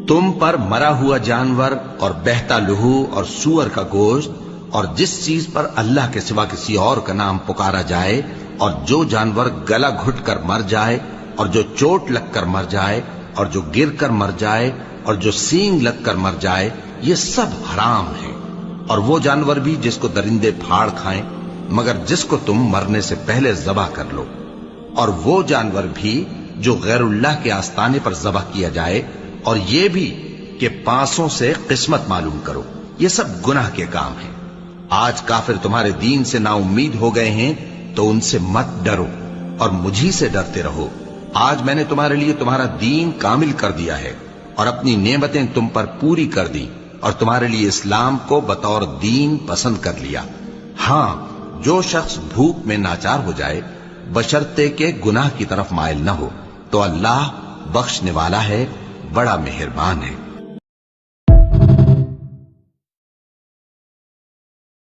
تم پر مرا ہوا جانور اور بہتا لہو اور سور کا گوشت اور جس چیز پر اللہ کے سوا کسی اور کا نام پکارا جائے اور جو جانور گلا گھٹ کر مر جائے اور جو چوٹ لگ کر مر جائے اور جو گر کر مر جائے اور جو سینگ لگ کر مر جائے، یہ سب حرام ہیں، اور وہ جانور بھی جس کو درندے پھاڑ کھائیں مگر جس کو تم مرنے سے پہلے ذبح کر لو، اور وہ جانور بھی جو غیر اللہ کے آستانے پر ذبح کیا جائے، اور یہ بھی کہ پانسوں سے قسمت معلوم کرو، یہ سب گناہ کے کام ہیں۔ آج کافر تمہارے دین سے نا امید ہو گئے ہیں تو ان سے مت ڈرو اور مجھی سے ڈرتے رہو۔ آج میں نے تمہارے لیے تمہارا دین کامل کر دیا ہے اور اپنی نعمتیں تم پر پوری کر دی اور تمہارے لیے اسلام کو بطور دین پسند کر لیا۔ ہاں، جو شخص بھوک میں ناچار ہو جائے بشرطے کہ گناہ کی طرف مائل نہ ہو تو اللہ بخشنے والا ہے، بڑا مہربان ہے۔